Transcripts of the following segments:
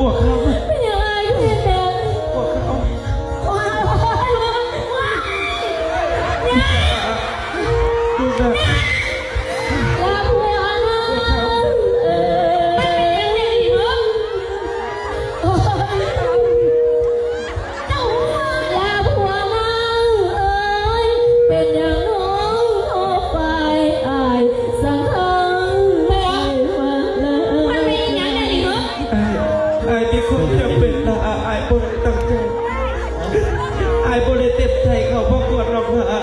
วกเขาเป็นยังไงเพียงแต่พวกเขาดูนะ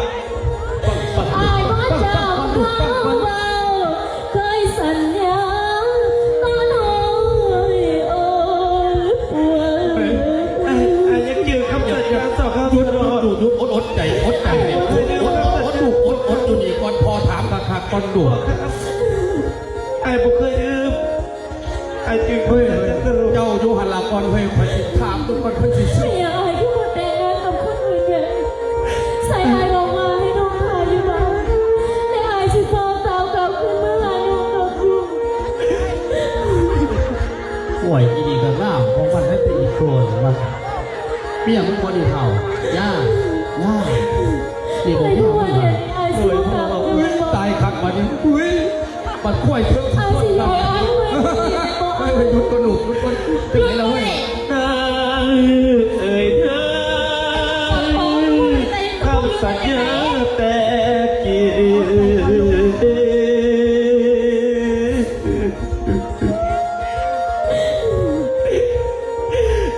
ก่อนด่วนไอ้บุเคยไอ้จึงเฮ้ยเจ้าอยู่หันหลังก่อนเฮ้ยคอยถามทุกคนเพื่อนสิไม่อยากให้พูดแต่กับคนอื่นเลยใส่ไอ้ลงมาให้น้องถ่ายอยู่บ้านแต่ไอ้ชิฟองสาวเก่าขึ้นมาหาน้องกับลุงป่วยอีดีกับล่ามของมันให้เป็นอีกตัวหนึ่งว่าเมียมึงคนอีเท่าย่าดีกว่าพี่มึงเลยป่วยพ่อตายคักมาดิปัดข่วยเพิ่มสุดๆไม่ไปยุดกระดูกยุดคนเป็นไรแล้วเว้ยนางเอ่ยเธอคำสัญญาแต่กี่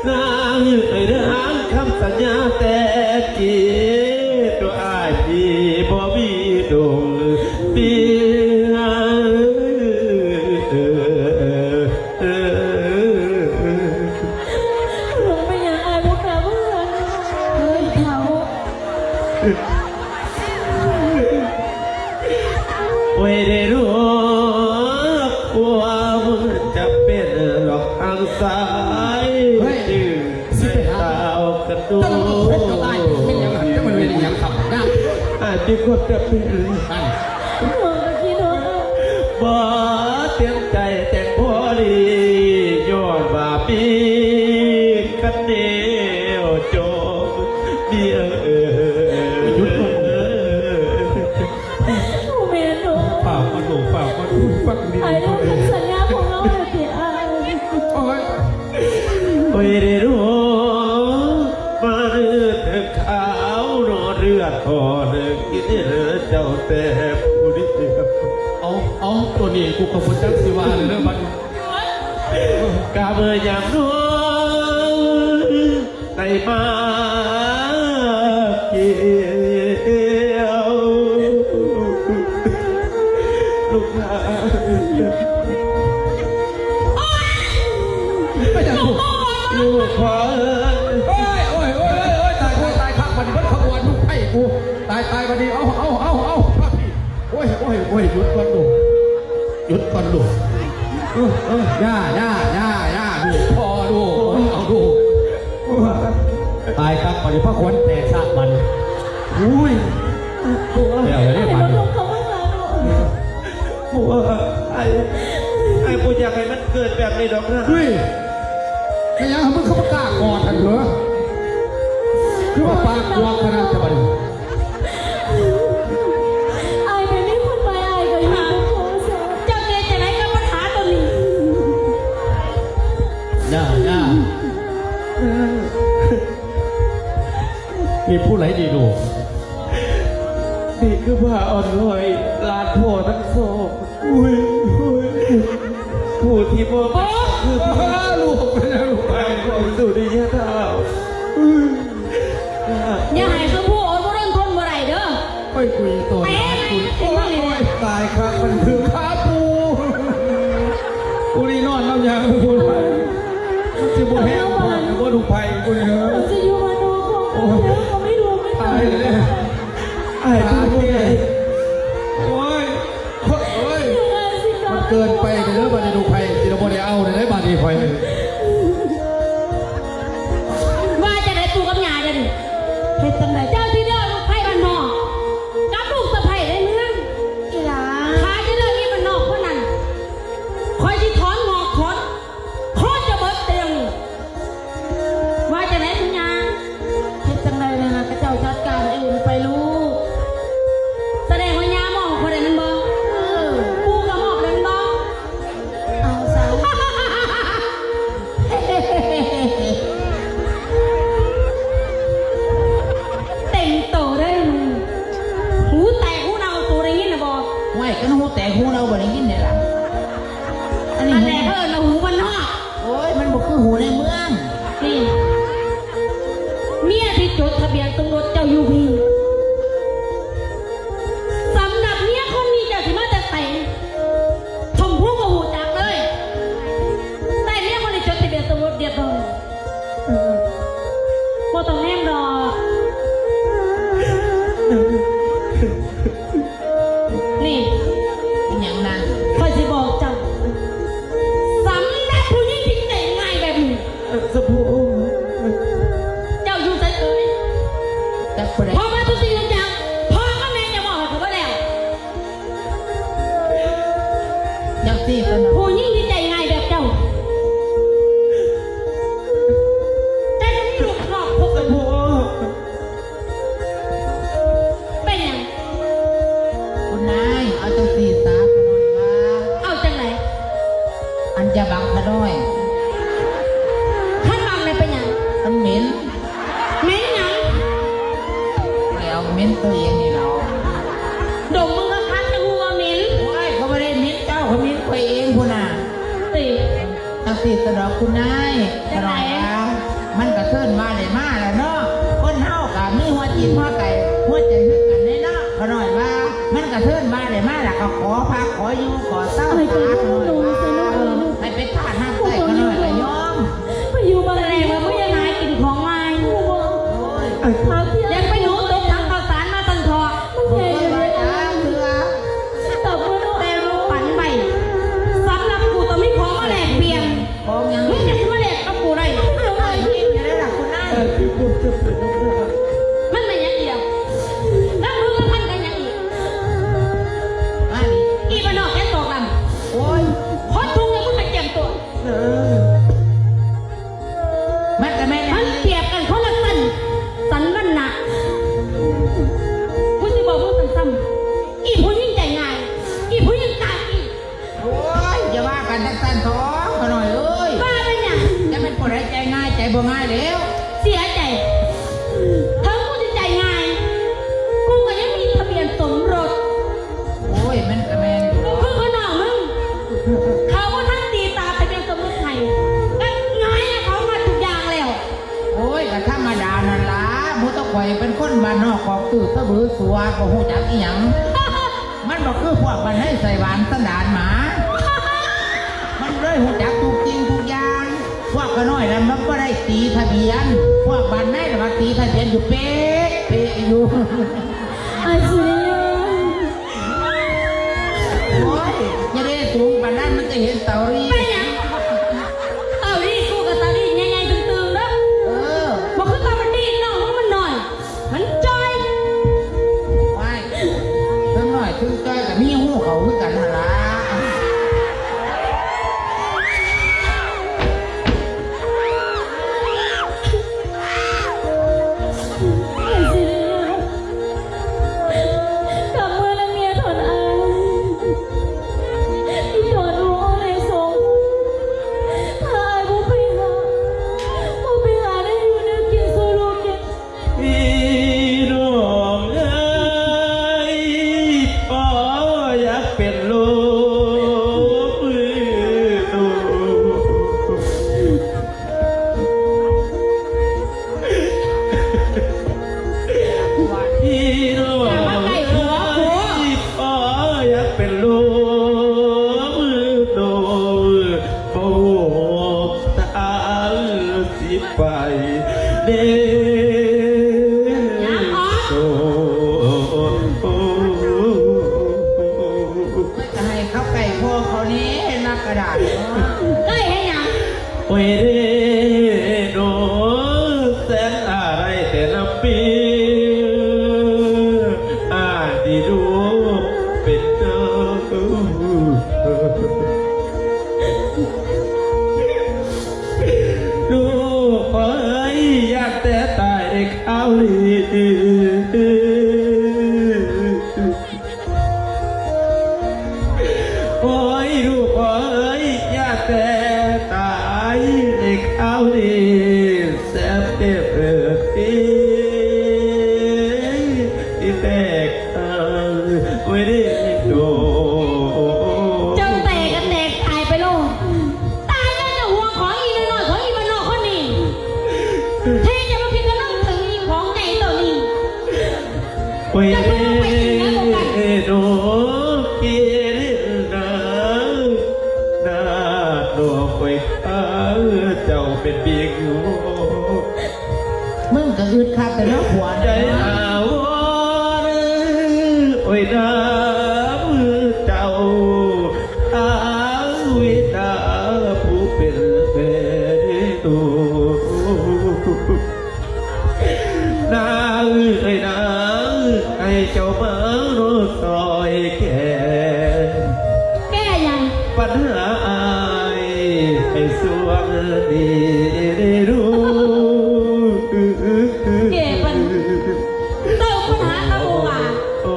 นางเอ่ยนางคำสัญญาแต่กี่ตัวอายพี่บ่มีดวงปีไม่ได้รู้ว่ามันจะเป็นหรอกทางสายจึงสิดาวกระดูอาจจะกดจะเป็นบ่เต็มใจแต่พอดีย้อนว่าปีกันเดียวจบเดียวไอ้ลูกทำสัญญาของเราเลยพี่ไอ้ไม่ได้รู้มาเรือเธอขาวรอเรือทอเรือกินเรือเจ้าแต่ผู้ดีเอาตัวนี้กูขอบคุณจังสิวาเลยเรื่องมันกาเบอร์อย่างนู้นในมาเกี่ยวลูกหลานไม่ได้ลูกขอตายข้างมันขบวนลูกไอ้กูตายมาดีเอาโอ้ยหยุดก่อนดูย่าดูพอดูเอาดูตายครับมาดีพระขวัญแต่ซากมันอุ้ยเดี๋ยวเรียกมันผัวไอ้ผัวอยากให้มันเกิดแบบนี้ดอกนะเฮ้ยไม่ยังมึงเขาประกาศก่อนทันเหรอคือว่าปากวางขนาดจะมาดูไอ้เป็นนี่คนไปไอ้ก็อยู่บนโถส้วมเจ้าเกจะไหนกับปัญหาตัวนี้ย่ามีผู้ไหนดีดูนี่คือผ้าอ่อนลอยลานโพทั้งโซ่ผู้ที่บอกคือลูกไปแล้วลูกไปสุริยะดาวอย่าให้เขาพูดว่าเรื่องคนเมื่อไรเด้อไม่คุยตัวตายครับมันถึงขาปูนี่นอนน้ำยาปูไปจะบ่แห้งบ่ดูไผ่กูเนี่ยจะอยู่มาดูของเขาไม่ดูไม่ตายเลยไอ้ดูไงโอ้ยมันเกินไปเนื้อบันดูไผ่ที่เราบ่ได้เอาในบันดีไผ่ว่าจะได้ตูกับยาเด่นเหตุจังไหนเจ้าที่เด้อลูกไผ่บ้านนอกกับลูกสะใภ้ได้เมืองอีหลาหาจะเลิกนี่บ้านนอกคนนั้นคอยที่ถอนงอกถอนโคตรจะเบิดเตียง หูในเมือง นี่เมียที่จดทะเบียนสมรสเจ้าอยู่พี่สำหรับเมียคนนี้เจ้าสิมาแต่ไหนชมพู่ก็หูจักเลยแต่เมียคนนี้จดทะเบียนสมรสเรียบร้อยบ่ต้องแนมดอกนี่ เป็นอย่างนั้น คอยสิบอกเจ้าสำหรับผู้หญิงที่แต่งง่ายแบบนี้ สมพู เจ้าอยู่ใจเอ่ย จักผู้ใด พอมาทุกสิ่งทุกอย่างพ่อกับแม่จะบอกให้เขาว่าแล้ว จักซี่สนอ ผู้หญิงที่ใจง่ายแบบเจ้าแต่จะมีลูกครอบพวก สมพู เป็นอย่าง คุณนายเอาจักซี่ซาขน่อยว่า เอาจังไหน อันจะบังขน้อย ท่านบังเนี่ยเป็นอย่าง มันเหม็น แม่นหยัง แล้วเหม็นตัวเองนี่เรา ดมมึงก็คันจะหัวเหม็น โอ้ยเขาไม่ได้เหม็นเจ้าเขาเหม็นตัวเองคุณน่ะ ติ จักซี่สนอคุณนายขน่อยว่ามันกระเทินมาได้มาแล้วเนาะคนเฮากับมีหัวจิตหัวใจคือกันในเนาะขน่อยว่า มันกระเทินมาได้มาแล้วก็ขอพักขออยู่ขอเศร้า อะไร หา กัน ขน่อย ดู ว่า สิลูกเอ้ย ให้ไปทานห้ามใส่ขน่อยละยอม มาอยู่บ้านแรงมาเพื่อยังไงกินของง่าย โอ้ย เขาเที่ยงไปหนูตกทั้งข้าวสารมาตันทอมันเท เพื่อน เลย ว่าจ้าเถื่อ ตบมือแต่ลูกปั่นไปสำหรับกูต้องมีของมาแลกเปลี่ยน ของยัง มึงจะมาแลกกับกูได้ ไอ้ที่จะได้หลักคุณนาย ที่พูดจะเป็นน้ำตา มันไม่ยังเดียวแล้วมึงก็พันกันยังอีก มาดิ อีบ้านนอกแค่ตกล โอ้ย ำพอทุ่งแล้วมึงไปเจียมตัว มันจะแม่ มันเปรียบกันคนละสั้นสันวันหนักกูจะบอกมึงซ้ำๆอีผู้ยิ่งใจง่ายอีผู้ยิ่งตาอี โอ้ยอย่าว่ากันจังสันท้องขน่อยเอ้ย บ้าเป็นหยัง จะเป็นคนใจง่ายใจบ่ง่ายแล้ว เสียใจทั้งกูจะใจง่ายกูก็ยังมีทะเบียนสมรส โอ้ยมันก็แม่นอยู่ เพื่อนน้องมึงเขาก็ทั้งตีตาทะเบียนสมรสไทยก็ง่ายนะเขามาทุกอย่างแล้ว โอ้ยก็ธรรมดานั่นล่ะมุตะข่อยเป็นคนบ้านนอกกอกตื้อตะบือสัวบ่ฮู้จักอีหยังมันบ่คือพวกบ้านให้ใส่หวานสันดานหมา มันเลยหูจักทุกจริงทุกอย่างพวกขน้อยนั้นมันก็ได้ตีทะเบียน พวกบ้านไหนน่ะมาตีทะเบียนอยู่เป๊ะเป๊ะอยู่ อาชีพ โอ้ยอย่าได้สูงปานนั้นมันจะเห็นเตารี เป็นหยังเต่าดีกูกับเต่าดีใหญ่ๆตึงๆแล้ว เออ บอกคือเต่ามันดีน้องมันหน่อย มันจอย ไว้เพิ่มหน่อยถึงจ้อยกับมีหูเขาคือกันหั่นล่ะ อาชีพกับมือและเมียถอนอายที่ถอนรู้อะไรสงถ้าอายบ่ไปหาได้อยู่เนื้อกินสู้ลูกกิน พี่น้องเอ้ยพ่ออยากเป็นลูกมือตูพี่น้องเอ้ยพ่ออยากเป็นลูกมือตูโอ้ตาสิไปเด้โอ้ จะให้เขาไก่พ่อเขานี้นักกระดาษเนาะ ได้เห็นหยัง โอ้ยเด้โนแสนอะไรแต่ละปีที่ดูเป็นเจ้าลูกเอ้ยอยากแต่ตายในข้าวลีโอ้ยลูกเอ้ยอยากแต่ตายในข ดอกไว้ข้าเจ้าเป็นเบียงอยู่ มึงก็อึดคักแต่เนาะผัว ใจ เนี่ย อาวรโอ้ยน้ำเจ้าอาวิตาผู้เป็นแม่ตูนาเอ้ยนาให้เจ้ามาโรดซอยแก่ แก้ยัง ปัญหาอายให้สวงดีได้รู้ เก๋ปันเต้าปัญหาตะโกว่า โอ้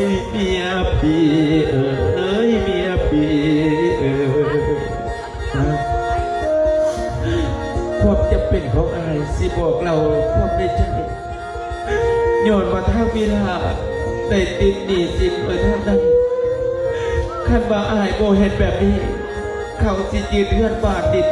ยเมียพี่เอ้ยเมียพี่ความจะเป็นของอายสิบอกเราความในใจโยนมาท่าเวลาได้ติดหนีสินไว้ท่าใดขันบาอายโบเห็นแบบนี้ เขาสิยืนเลื่อนบาดดิน